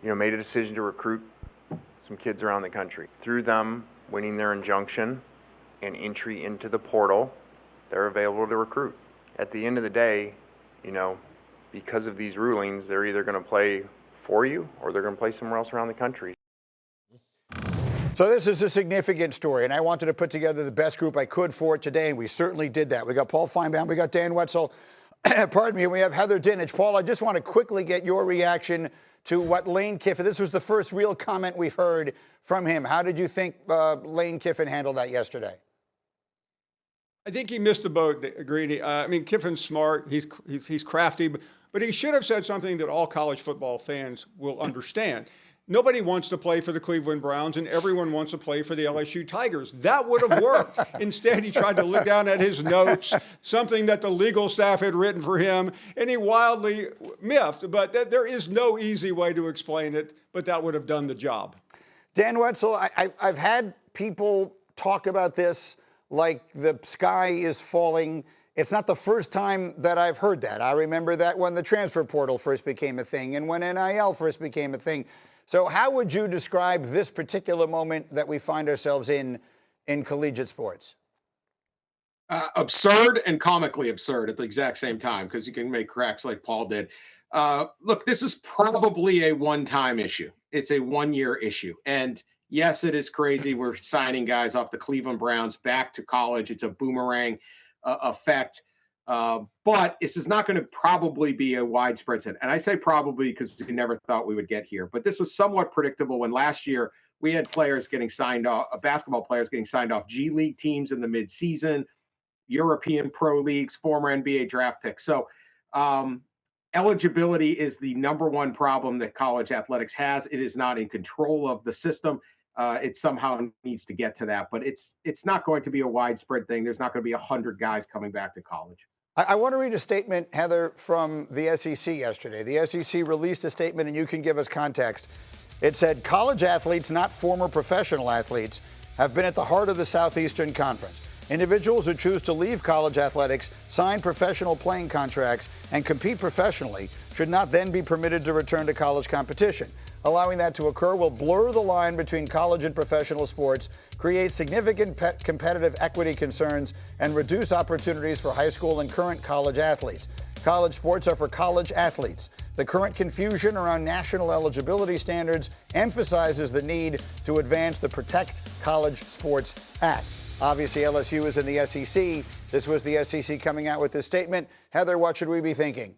made a decision to recruit some kids around the country. Through them winning their injunction and entry into the portal, they're available to recruit. At the end of the day, because of these rulings, they're either going to play for you or they're going to play somewhere else around the country. So this is a significant story, and I wanted to put together the best group I could for it today, and we certainly did that. We got Paul Finebaum, we got Dan Wetzel, pardon me, and we have Heather Dinich. Paul, I just want to quickly get your reaction to what Lane Kiffin, this was the first real comment we've heard from him. How did you think Lane Kiffin handled that yesterday? I think he missed the boat, Greedy. Kiffin's smart. He's crafty, but he should have said something that all college football fans will understand. Nobody wants to play for the Cleveland Browns, and everyone wants to play for the LSU Tigers. That would have worked. Instead, he tried to look down at his notes, something that the legal staff had written for him, and he wildly miffed. But there is no easy way to explain it, but that would have done the job. Dan Wetzel, I've had people talk about this like the sky is falling. It's not the first time that I've heard that. I remember that when the transfer portal first became a thing and when NIL first became a thing. So how would you describe this particular moment that we find ourselves in collegiate sports? Absurd and comically absurd at the exact same time, because you can make cracks like Paul did. Look, this is probably a one-time issue. It's a one-year issue. And yes, it is crazy. We're signing guys off the Cleveland Browns back to college. It's a boomerang effect. But this is not going to probably be a widespread set. And I say probably because we never thought we would get here. But this was somewhat predictable when last year we had players getting signed off, basketball players getting signed off G League teams in the midseason, European pro leagues, former NBA draft picks. So eligibility is the number one problem that college athletics has. It is not in control of the system. It somehow needs to get to that, but it's not going to be a widespread thing. There's not going to be 100 guys coming back to college. I want to read a statement, Heather, from the SEC yesterday. The SEC released a statement, and you can give us context. It said, college athletes, not former professional athletes, have been at the heart of the Southeastern Conference. Individuals who choose to leave college athletics, sign professional playing contracts, and compete professionally should not then be permitted to return to college competition. Allowing that to occur will blur the line between college and professional sports, create significant competitive equity concerns, and reduce opportunities for high school and current college athletes. College sports are for college athletes. The current confusion around national eligibility standards emphasizes the need to advance the Protect College Sports Act. Obviously, LSU is in the SEC. This was the SEC coming out with this statement. Heather, what should we be thinking?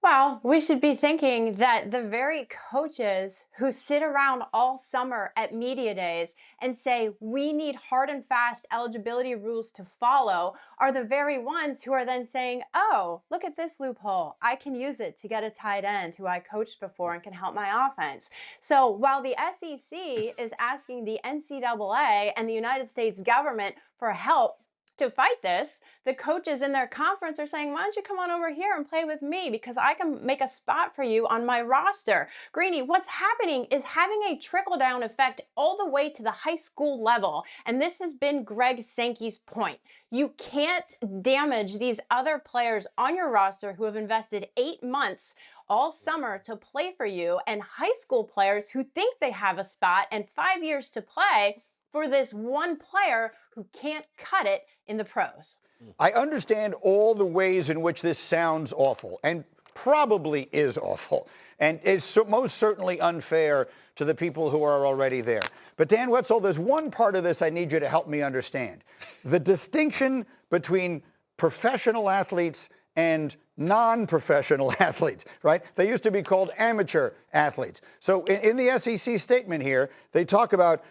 Well, we should be thinking that the very coaches who sit around all summer at media days and say we need hard and fast eligibility rules to follow are the very ones who are then saying, oh, look at this loophole. I can use it to get a tight end who I coached before and can help my offense. So while the SEC is asking the NCAA and the United States government for help to fight this, the coaches in their conference are saying, why don't you come on over here and play with me because I can make a spot for you on my roster. Greeny, what's happening is having a trickle-down effect all the way to the high school level. And this has been Greg Sankey's point. You can't damage these other players on your roster who have invested 8 months all summer to play for you, and high school players who think they have a spot and 5 years to play for this one player who can't cut it in the pros. I understand all the ways in which this sounds awful and probably is awful, and it's most certainly unfair to the people who are already there. But Dan Wetzel, there's one part of this I need you to help me understand. The distinction between professional athletes and non-professional athletes, right? They used to be called amateur athletes. So in the SEC statement here, they talk about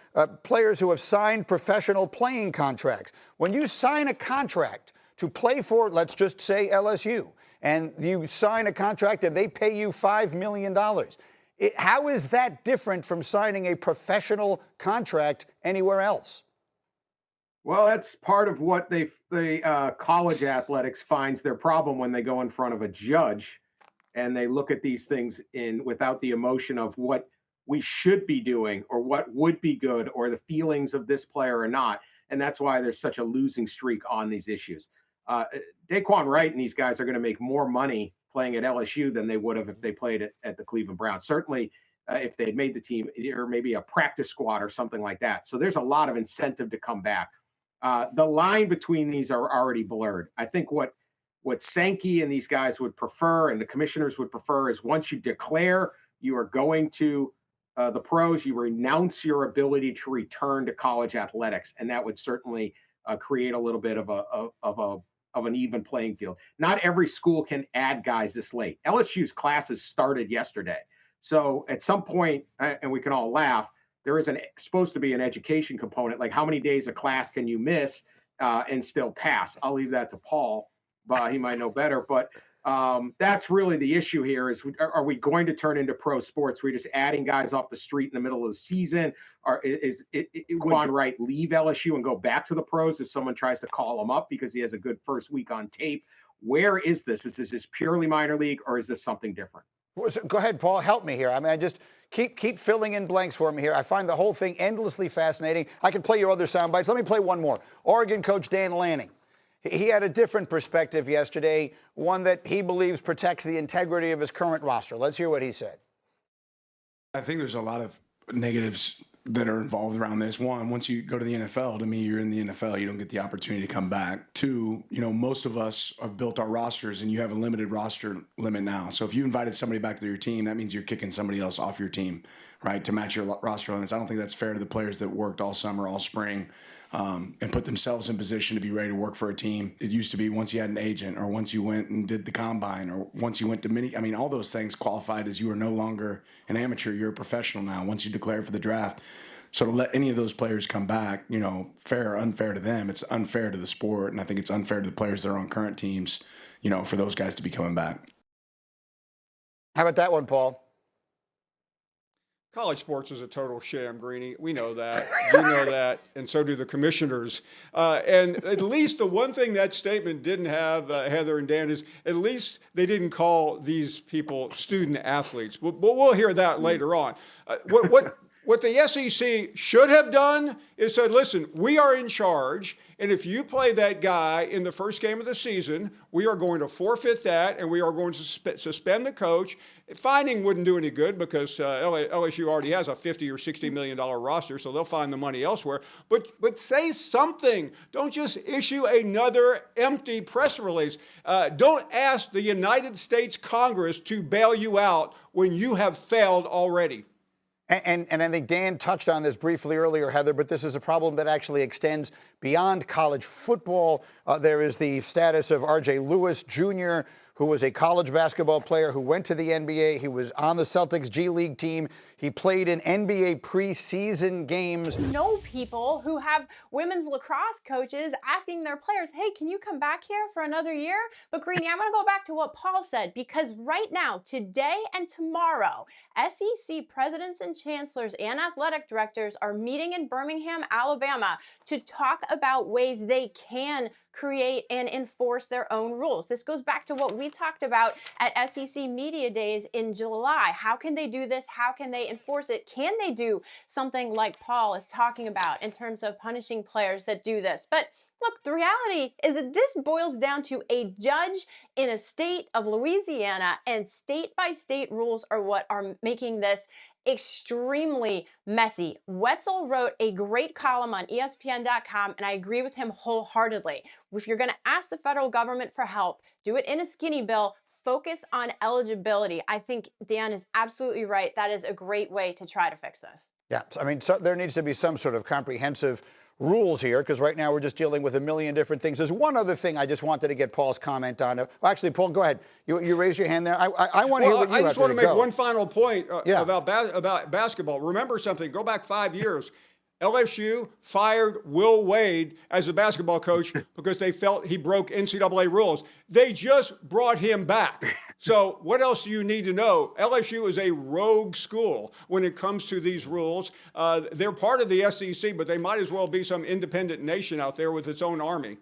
players who have signed professional playing contracts. When you sign a contract to play for, let's just say LSU, and you sign a contract and they pay you $5 million, how is that different from signing a professional contract anywhere else? Well, that's part of what college athletics finds their problem when they go in front of a judge and they look at these things without the emotion of what we should be doing or what would be good or the feelings of this player or not. And that's why there's such a losing streak on these issues. Daquan Wright and these guys are going to make more money playing at LSU than they would have if they played at the Cleveland Browns. Certainly, if they had made the team, or maybe a practice squad or something like that. So there's a lot of incentive to come back. The line between these are already blurred. I think what Sankey and these guys would prefer, and the commissioners would prefer, is once you declare you are going to the pros, you renounce your ability to return to college athletics, and that would certainly create a little bit of an even playing field. Not every school can add guys this late. LSU's classes started yesterday, so at some point, and we can all laugh, there is supposed to be an education component, like how many days of class can you miss and still pass? I'll leave that to Paul, but he might know better. But that's really the issue here: is are we going to turn into pro sports? We're just adding guys off the street in the middle of the season, or would Quan Wright leave LSU and go back to the pros if someone tries to call him up because he has a good first week on tape? Where is this? Is this purely minor league, or is this something different? Go ahead, Paul. Help me here. I mean, I just keep filling in blanks for me here. I find the whole thing endlessly fascinating. I can play your other sound bites. Let me play one more. Oregon coach Dan Lanning. He had a different perspective yesterday, one that he believes protects the integrity of his current roster. Let's hear what he said. I think there's a lot of negatives that are involved around this. One, once you go to the NFL, to me, you're in the NFL. You don't get the opportunity to come back. Two, most of us have built our rosters, and you have a limited roster limit now. So if you invited somebody back to your team, that means you're kicking somebody else off your team, right, to match your roster limits. I don't think that's fair to the players that worked all summer, all spring, and put themselves in position to be ready to work for a team. It used to be once you had an agent, or once you went and did the combine, or once you went to all those things qualified as you are no longer an amateur, you're a professional now once you declare for the draft. So to let any of those players come back, fair or unfair to them, it's unfair to the sport, and I think it's unfair to the players that are on current teams, for those guys to be coming back. How about that one, Paul? College sports is a total sham, Greeny. We know that. You know that, and so do the commissioners. And at least the one thing that statement didn't have, Heather and Dan, is at least they didn't call these people student athletes. But we'll hear that later on. What the SEC should have done is said, listen, we are in charge, and if you play that guy in the first game of the season, we are going to forfeit that, and we are going to suspend the coach. Fining wouldn't do any good because LSU already has a $50 or $60 million roster, so they'll find the money elsewhere. But say something. Don't just issue another empty press release. Don't ask the United States Congress to bail you out when you have failed already. And I think Dan touched on this briefly earlier, Heather, but this is a problem that actually extends beyond college football. There is the status of R.J. Lewis Jr., who was a college basketball player who went to the NBA. He was on the Celtics G League team. He played in NBA preseason games. Know people who have women's lacrosse coaches asking their players, hey, can you come back here for another year? But Greeny, I'm going to go back to what Paul said, because right now, today and tomorrow, SEC presidents and chancellors and athletic directors are meeting in Birmingham, Alabama, to talk about ways they can create and enforce their own rules. This goes back to what we talked about at SEC Media Days in July. How can they do this? How can they enforce it? Can they do something like Paul is talking about in terms of punishing players that do this? But look, the reality is that this boils down to a judge in a state of Louisiana, and state-by-state rules are what are making this extremely messy. Wetzel wrote a great column on ESPN.com, and I agree with him wholeheartedly. If you're going to ask the federal government for help, do it in a skinny bill. Focus on eligibility. I think Dan is absolutely right. That is a great way to try to fix this. Yeah, I mean, so there needs to be some sort of comprehensive rules here, because right now we're just dealing with a million different things. There's one other thing I just wanted to get Paul's comment on. Well, actually, Paul, go ahead. You raised your hand there. I want to hear what you have to go. I just want to make one final point about basketball. Remember something. Go back 5 years. LSU fired Will Wade as a basketball coach because they felt he broke NCAA rules. They just brought him back. So what else do you need to know? LSU is a rogue school when it comes to these rules. They're part of the SEC, but they might as well be some independent nation out there with its own army.